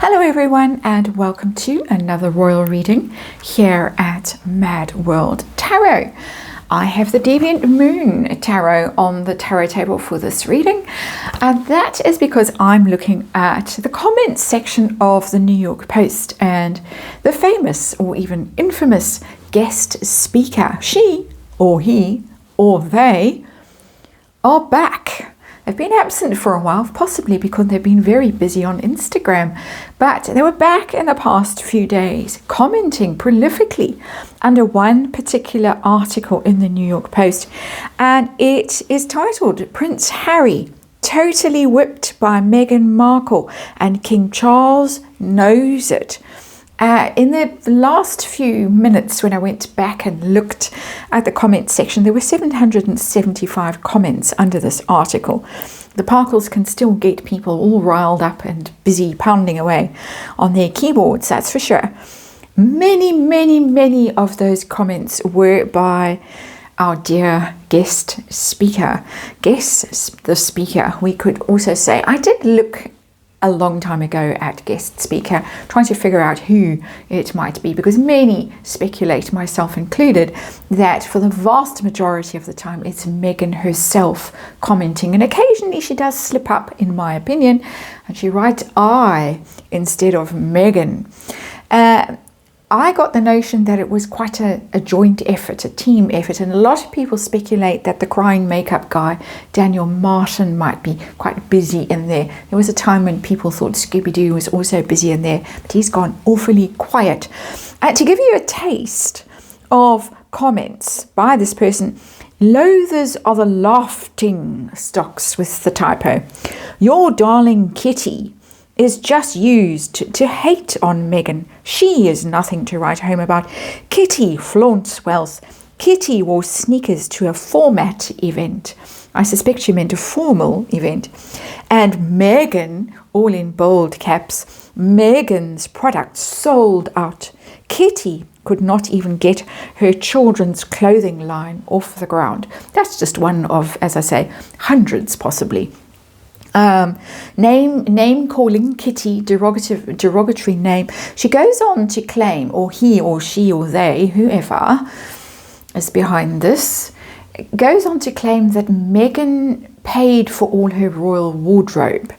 Hello everyone and welcome to another royal reading here at Mad World Tarot. I have the Deviant Moon Tarot on the tarot table for this reading, and that is because I'm looking at the comments section of the New York Post, and the famous or even infamous guest speaker, she or he or they, are back. They've been absent for a while, possibly because they've been very busy on Instagram, but they were back in the past few days, commenting prolifically under one particular article in the New York Post, and it is titled "Prince Harry Totally Whipped by Meghan Markle and King Charles Knows It." In the last few minutes, when I went back and looked at the comments section, there were 775 comments under this article. The Parkles can still get people all riled up and busy pounding away on their keyboards, that's for sure. Many of those comments were by our dear guest speaker. Guess the speaker, we could also say. I did look a long time ago at guest speaker, trying to figure out who it might be, because many speculate, myself included, that for the vast majority of the time it's Meghan herself commenting, and occasionally she does slip up, in my opinion, and she writes I instead of Meghan. I got the notion that it was quite a joint effort, a team effort, and a lot of people speculate that the crying makeup guy, Daniel Martin, might be quite busy in there. There was a time when people thought Scooby-Doo was also busy in there, but he's gone awfully quiet. To give you a taste of comments by this person, loathers are the laughing stocks with the typo. Your darling Kitty is just used to hate on Meghan. She is nothing to write home about. Kitty flaunts wealth. Kitty wore sneakers to a format event. I suspect she meant a formal event. And Meghan, all in bold caps, Meghan's products sold out. Kitty could not even get her children's clothing line off the ground. That's just one of, as I say, hundreds possibly. Name calling Kitty, derogatory name. She goes on to claim, or he or she or they, whoever is behind this, goes on to claim that Meghan paid for all her royal wardrobe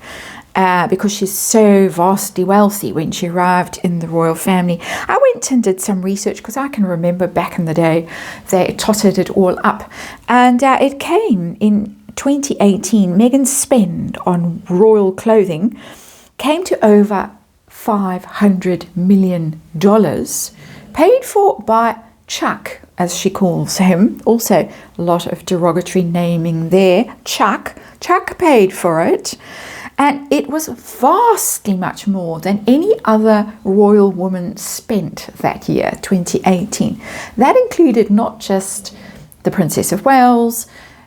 because she's so vastly wealthy when she arrived in the royal family. I went and did some research because I can remember back in the day they totted it all up, and it came in 2018, Meghan's spend on royal clothing came to over $500 million, paid for by Chuck, as she calls him. Also, a lot of derogatory naming there. Chuck paid for it. And it was vastly much more than any other royal woman spent that year, 2018. That included not just the Princess of Wales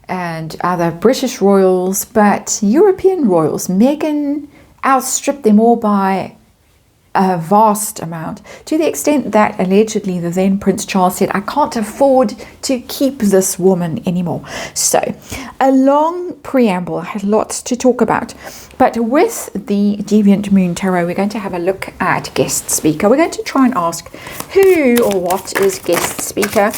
and other British royals, but European royals. Meghan outstripped them all by a vast amount, to the extent that allegedly the then Prince Charles said, I can't afford to keep this woman anymore. So, a long preamble. I had lots to talk about. But with the Deviant Moon Tarot, we're going to have a look at guest speaker. We're going to try and ask who or what is guest speaker.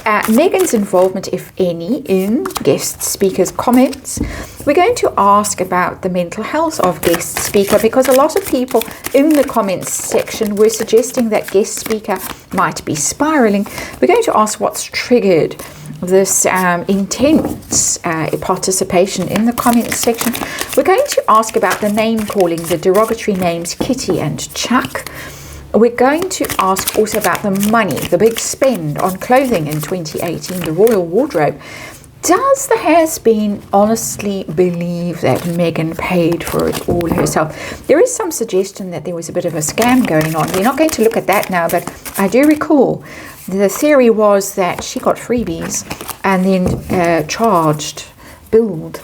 Meghan's involvement, if any, in guest speaker's comments. We're going to ask about the mental health of guest speaker, because a lot of people in the comments section were suggesting that guest speaker might be spiraling. We're going to ask what's triggered this intense participation in the comments section. We're going to ask about the name calling, the derogatory names Kitty and Chuck. We're going to ask also about the money, the big spend on clothing in 2018, the royal wardrobe. Does the has-been honestly believe that Meghan paid for it all herself? There is some suggestion that there was a bit of a scam going on. We're not going to look at that now, but I do recall the theory was that she got freebies and then billed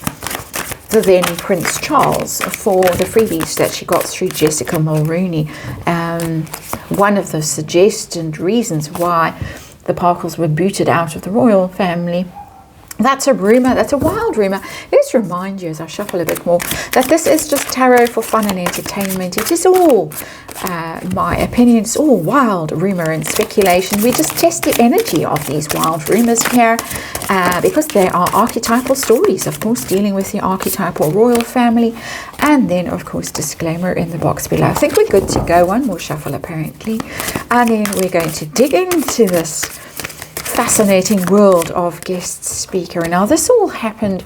the then Prince Charles for the freebies that she got through Jessica Mulroney. One of the suggested reasons why the Parkles were booted out of the royal family That's a rumor. That's a wild rumor. Let's remind you as I shuffle a bit more that this is just tarot for fun and entertainment. It is all my opinion. It's all wild rumor and speculation. We just test the energy of these wild rumors here because they are archetypal stories, of course, dealing with the archetypal royal family. And then, of course, disclaimer in the box below. I think we're good to go. One more shuffle, apparently. And then we're going to dig into this fascinating world of guest speaker. Now, this all happened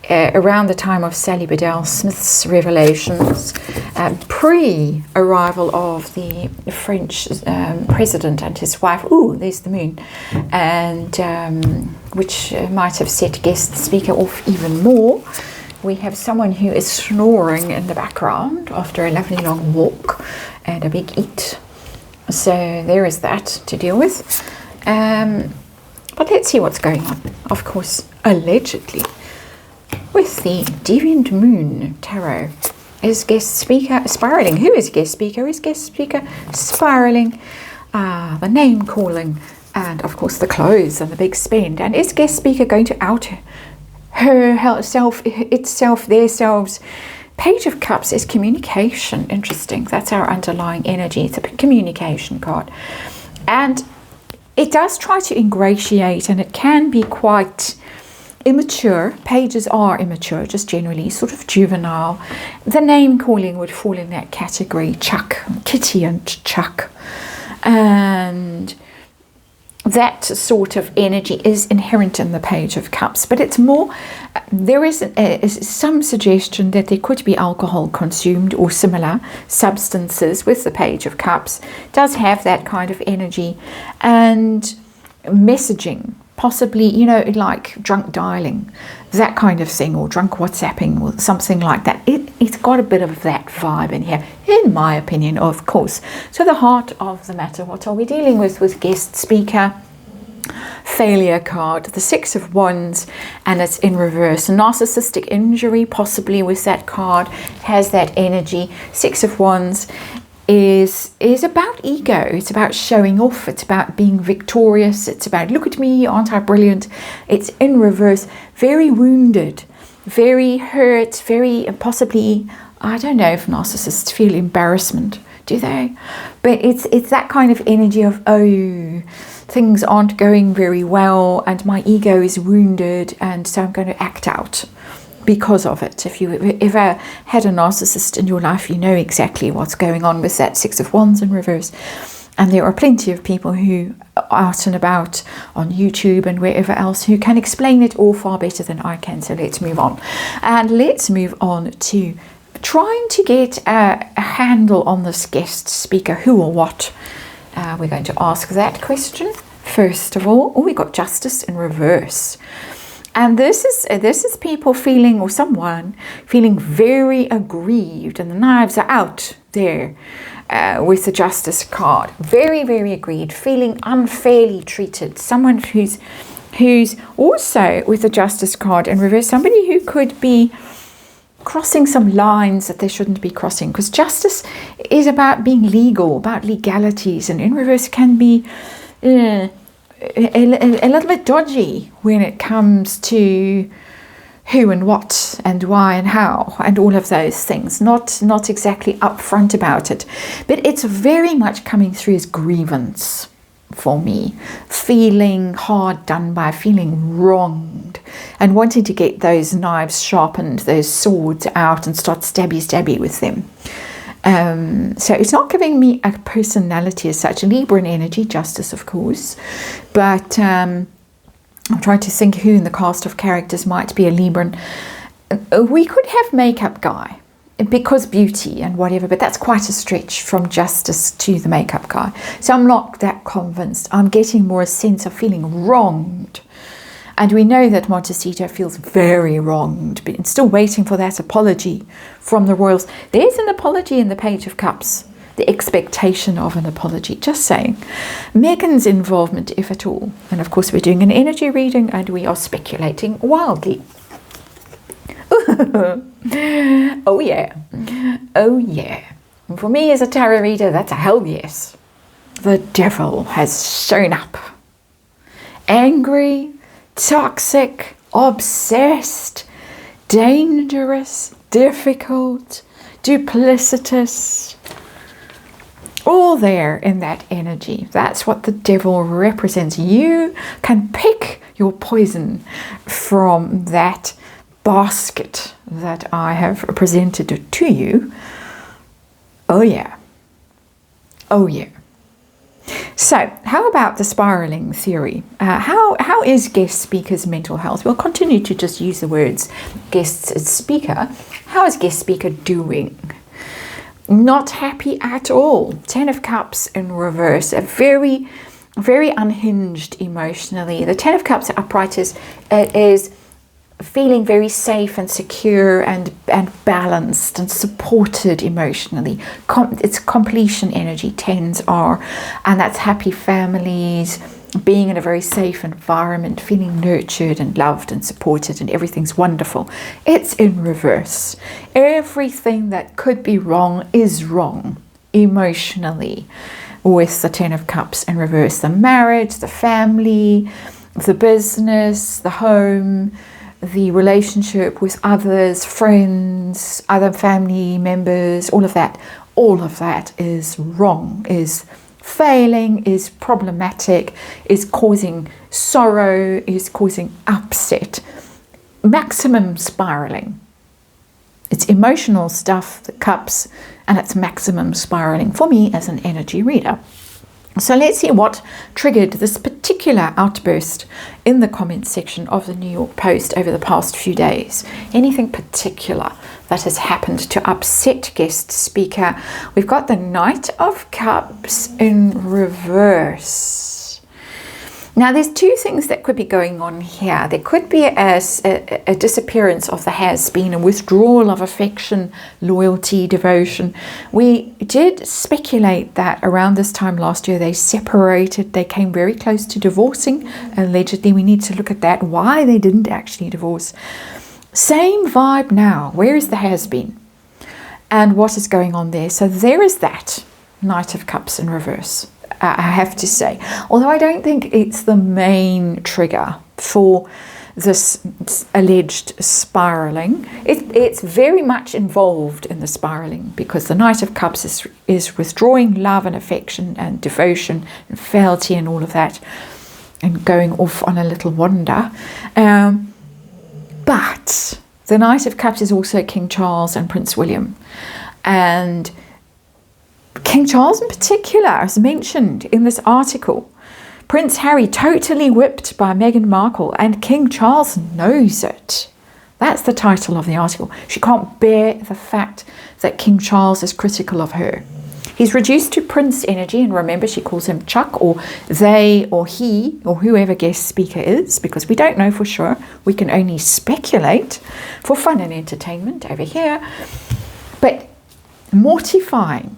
around the time of Sally Bedell Smith's revelations, pre-arrival of the French president and his wife. Ooh, there's the moon, and which might have set guest speaker off even more. We have someone who is snoring in the background after a lovely long walk and a big eat. So there is that to deal with. But let's see what's going on. Of course, allegedly, with the Deviant Moon Tarot, is guest speaker spiraling? Who is guest speaker? Is guest speaker spiraling? The name calling, and of course the clothes and the big spend. And is guest speaker going to out herself, itself, themselves? Page of Cups is communication. Interesting. That's our underlying energy. It's a communication card. And it does try to ingratiate, and it can be quite immature. Pages are immature, just generally sort of juvenile. The name calling would fall in that category. Chuck, Kitty and Chuck. And that sort of energy is inherent in the Page of Cups, but it's more, there is some suggestion that there could be alcohol consumed or similar substances with the Page of Cups. It does have that kind of energy, and messaging, possibly, you know, like drunk dialing, that kind of thing, or drunk WhatsApping or something like that. It's got a bit of that vibe in here, in my opinion, of course. So the heart of the matter, what are we dealing with guest speaker? Failure card, the Six of Wands, and it's in reverse. Narcissistic injury, possibly, with that card, has that energy. Six of Wands is about ego. It's about showing off. It's about being victorious. It's about, look at me, aren't I brilliant? It's in reverse. Very wounded, very hurt, very possibly, I don't know if narcissists feel embarrassment, do they? But it's that kind of energy of, oh, things aren't going very well and my ego is wounded, and so I'm going to act out because of it. If you ever had a narcissist in your life, you know exactly what's going on with that Six of Wands in reverse. And there are plenty of people who are out and about on YouTube and wherever else who can explain it all far better than I can. So let's move on. And let's move on to trying to get a handle on this guest speaker, who or what. We're going to ask that question first of all. Oh, we got Justice in reverse. And this is people feeling, or someone feeling very aggrieved, and the knives are out there with the Justice card. Very, very aggrieved, feeling unfairly treated. Someone who's also with the Justice card in reverse, somebody who could be crossing some lines that they shouldn't be crossing, because justice is about being legal, about legalities, and in reverse can be a little bit dodgy when it comes to who and what and why and how and all of those things. Not exactly upfront about it, but it's very much coming through as grievance for me, feeling hard done by, feeling wronged, and wanting to get those knives sharpened, those swords out, and start stabby with them. So it's not giving me a personality as such. Libran energy, Justice, of course, but I'm trying to think who in the cast of characters might be a Libran. We could have makeup guy, because beauty and whatever, but that's quite a stretch from Justice to the makeup guy. So I'm not that convinced. I'm getting more a sense of feeling wronged. And we know that Montecito feels very wronged, but still waiting for that apology from the royals. There's an apology in the Page of Cups, the expectation of an apology, just saying. Meghan's involvement, if at all. And of course we're doing an energy reading and we are speculating wildly. Oh yeah, oh yeah. And for me as a tarot reader, that's a hell yes. The devil has shown up. Angry, toxic, obsessed, dangerous, difficult, duplicitous, all there in that energy. That's what the devil represents. You can pick your poison from that basket that I have presented to you. Oh yeah. Oh yeah. So, how about the spiraling theory? How is guest speaker's mental health? We'll continue to just use the words guest speaker. How is guest speaker doing? Not happy at all. 10 of Cups in reverse. A very, very unhinged emotionally. The 10 of Cups upright is feeling very safe and secure and balanced and supported emotionally. It's completion energy, 10s are, and that's happy families, being in a very safe environment, feeling nurtured and loved and supported, and everything's wonderful. It's in reverse. Everything that could be wrong is wrong emotionally with the 10 of Cups in reverse. The marriage, the family, the business, the home, the relationship with others, friends, other family members, all of that is wrong, is failing, is problematic, is causing sorrow, is causing upset, maximum spiraling. It's emotional stuff, the cups, and it's maximum spiraling for me as an energy reader. So let's see what triggered this particular outburst in the comments section of the New York Post over the past few days. Anything particular that has happened to upset guest speaker? We've got the Knight of Cups in reverse. Now, there's two things that could be going on here. There could be a disappearance of the has-been, a withdrawal of affection, loyalty, devotion. We did speculate that around this time last year they separated. They came very close to divorcing, allegedly. We need to look at that, why they didn't actually divorce. Same vibe now. Where is the has-been? And what is going on there? So there is that Knight of Cups in reverse. I have to say, although I don't think it's the main trigger for this alleged spiraling, it's very much involved in the spiraling, because the Knight of Cups is withdrawing love and affection and devotion and fealty and all of that, and going off on a little wander. But the Knight of Cups is also King Charles and Prince William, and King Charles in particular, as mentioned in this article. Prince Harry totally whipped by Meghan Markle, and King Charles knows it. That's the title of the article. She can't bear the fact that King Charles is critical of her. He's reduced to prince energy, and remember, she calls him Chuck, or they, or he, or whoever guest speaker is, because we don't know for sure. We can only speculate for fun and entertainment over here. But mortifying.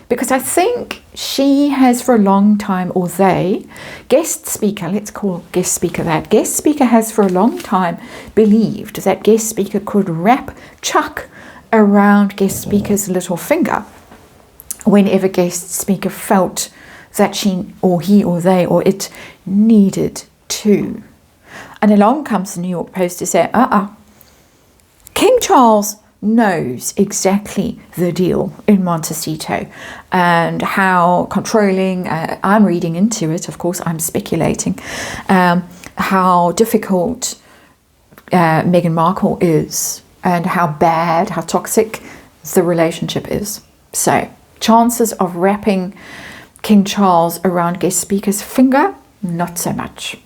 Because I think she has for a long time, or they, guest speaker, let's call guest speaker that. Guest speaker has for a long time believed that guest speaker could wrap Chuck around guest speaker's little finger whenever guest speaker felt that she, or he, or they, or it needed to. And along comes the New York Post to say, King Charles knows exactly the deal in Montecito and how controlling, I'm reading into it, of course, I'm speculating, how difficult Meghan Markle is, and how bad, how toxic the relationship is. So, chances of wrapping King Charles around guest speaker's finger, not so much.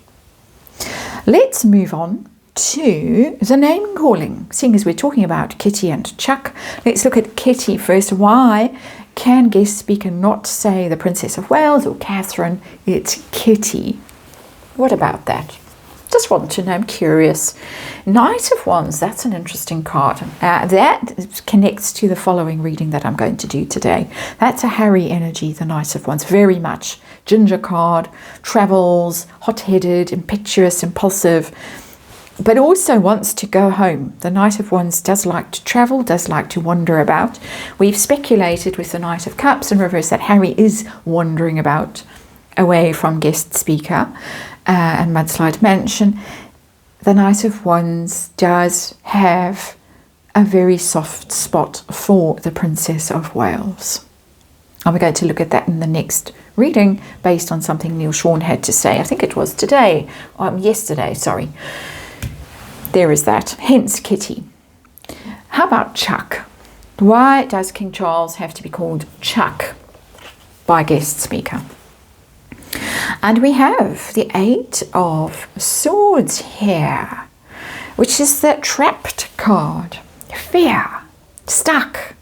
Let's move on to the name calling. Seeing as we're talking about Kitty and Chuck, let's look at Kitty first. Why can guest speaker not say the Princess of Wales or Catherine? It's Kitty. What about that? Just want to know, I'm curious. Knight of Wands, that's an interesting card. That connects to the following reading that I'm going to do today. That's a Harry energy, the Knight of Wands, very much. Ginger card, travels, hot-headed, impetuous, impulsive, but also wants to go home. The Knight of Wands does like to travel, does like to wander about. We've speculated with the Knight of Cups in reverse that Harry is wandering about away from guest speaker and Mudslide Mansion. the Knight of Wands does have a very soft spot for the Princess of Wales. And we're going to look at that in the next reading based on something Neil Sean had to say. I think it was yesterday, sorry. There is that. Hence Kitty. How about Chuck? Why does King Charles have to be called Chuck by guest speaker? And we have the Eight of Swords here, which is the trapped card. Fear. Stuck.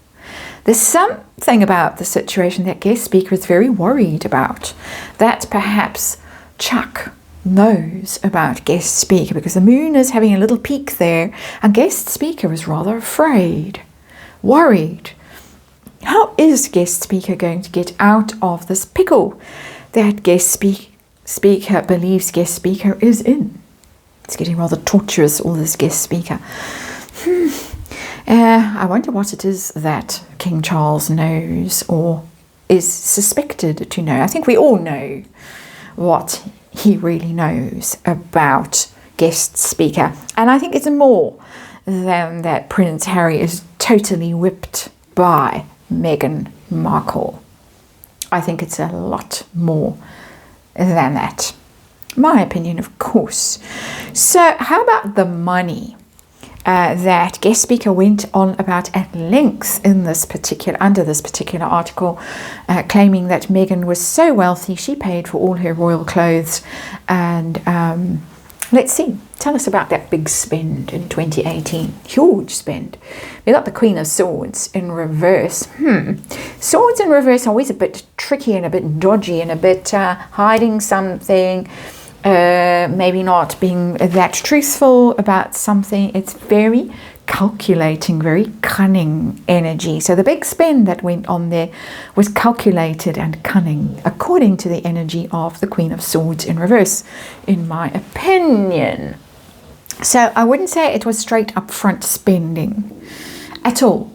There's something about the situation that guest speaker is very worried about, that perhaps Chuck knows about guest speaker, because the moon is having a little peek there, and guest speaker is rather afraid, worried. How is guest speaker going to get out of this pickle that guest speaker believes guest speaker is in? It's getting rather torturous, all this guest speaker. I wonder what it is that King Charles knows or is suspected to know. I think we all know what he really knows about guest speaker. And I think it's more than that Prince Harry is totally whipped by Meghan Markle. I think it's a lot more than that. My opinion, of course. So how about the money that guest speaker went on about at length in this particular, under this particular article, claiming that Meghan was so wealthy she paid for all her royal clothes. And let's see, tell us about that big spend in 2018. Huge spend. We got the Queen of Swords in reverse. Swords in reverse are always a bit tricky and a bit dodgy and a bit hiding something. Maybe not being that truthful about something. It's very calculating, very cunning energy. So the big spend that went on there was calculated and cunning, according to the energy of the Queen of Swords in reverse, in my opinion. So I wouldn't say it was straight up front spending at all.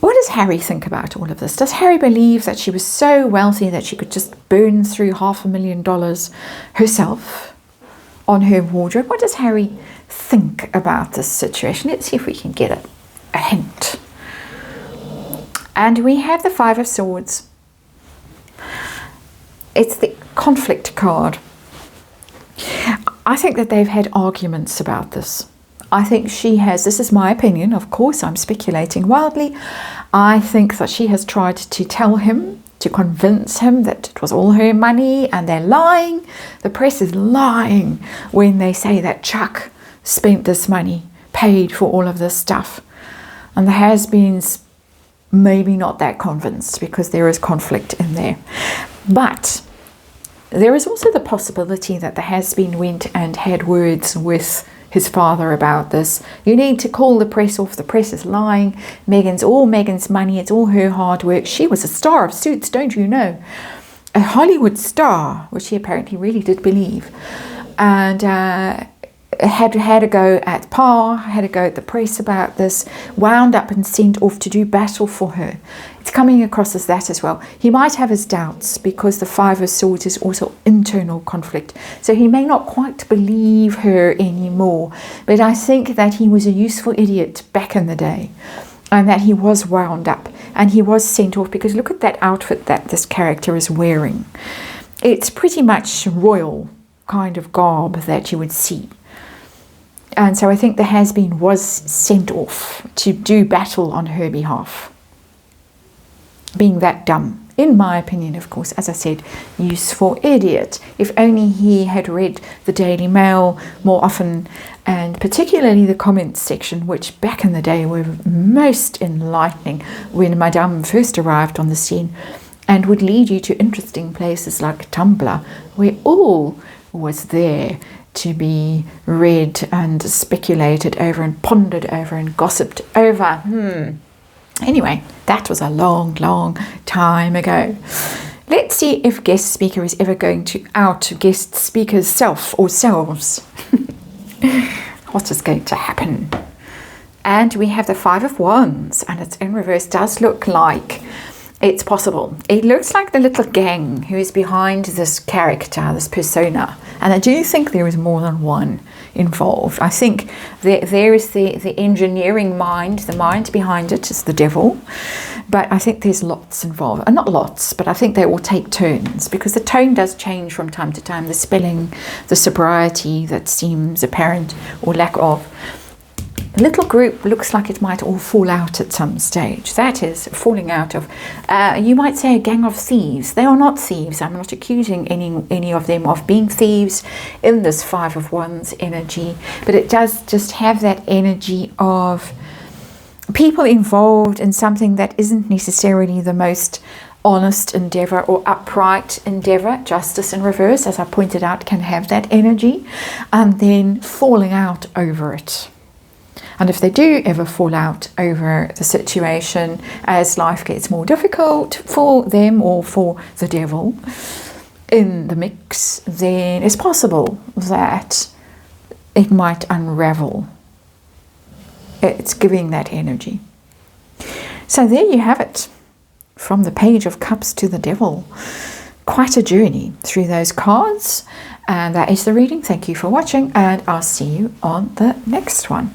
What does Harry think about all of this? Does Harry believe that she was so wealthy that she could just burn through $500,000 herself on her wardrobe? What does Harry think about this situation? Let's see if we can get a hint. And we have the Five of Swords. It's the conflict card. I think that they've had arguments about this. I think she has, this is my opinion, of course I'm speculating wildly, I think that she has tried to tell him, to convince him that it was all her money, and they're lying. The press is lying when they say that Chuck spent this money, paid for all of this stuff. And the has-beens maybe not that convinced because there is conflict in there. But there is also the possibility that the has-been went and had words with his father about this. You need to call the press off. The press is lying. Meghan's all Meghan's money. It's all her hard work. She was a star of Suits, don't you know? A Hollywood star, which he apparently really did believe. And had a go at Pa, had a go at the press about this, wound up and sent off to do battle for her. It's coming across as that as well. He might have his doubts because the Five of Swords is also internal conflict. So he may not quite believe her anymore. But I think that he was a useful idiot back in the day. And that he was wound up. And he was sent off because look at that outfit that this character is wearing. It's pretty much royal kind of garb that you would see. And so I think the has-been was sent off to do battle on her behalf. Being that dumb. In my opinion, of course, as I said, useful idiot. If only he had read the Daily Mail more often, and particularly the comments section, which back in the day were most enlightening when Madame first arrived on the scene, and would lead you to interesting places like Tumblr, where all was there to be read and speculated over and pondered over and gossiped over. Anyway, that was a long, long time ago. Let's see if guest speaker is ever going to out guest speaker's self or selves. What is going to happen? And we have the Five of Wands, and it's in reverse. Does look like It's possible. It looks like the little gang who is behind this character, this persona. And I do think there is more than one involved. I think there is the engineering mind, the mind behind it is the devil. But I think there's lots involved. Not lots, but I think they all take turns, because the tone does change from time to time. The spelling, the sobriety that seems apparent or lack of. The little group looks like it might all fall out at some stage. That is falling out of, you might say, a gang of thieves. They are not thieves. I'm not accusing any of them of being thieves in this Five of Wands energy. But it does just have that energy of people involved in something that isn't necessarily the most honest endeavor or upright endeavor. Justice in reverse, as I pointed out, can have that energy, and then falling out over it. And if they do ever fall out over the situation as life gets more difficult for them or for the devil in the mix, then it's possible that it might unravel. It's giving that energy. So there you have it. From the Page of Cups to the Devil. Quite a journey through those cards. And that is the reading. Thank you for watching, and I'll see you on the next one.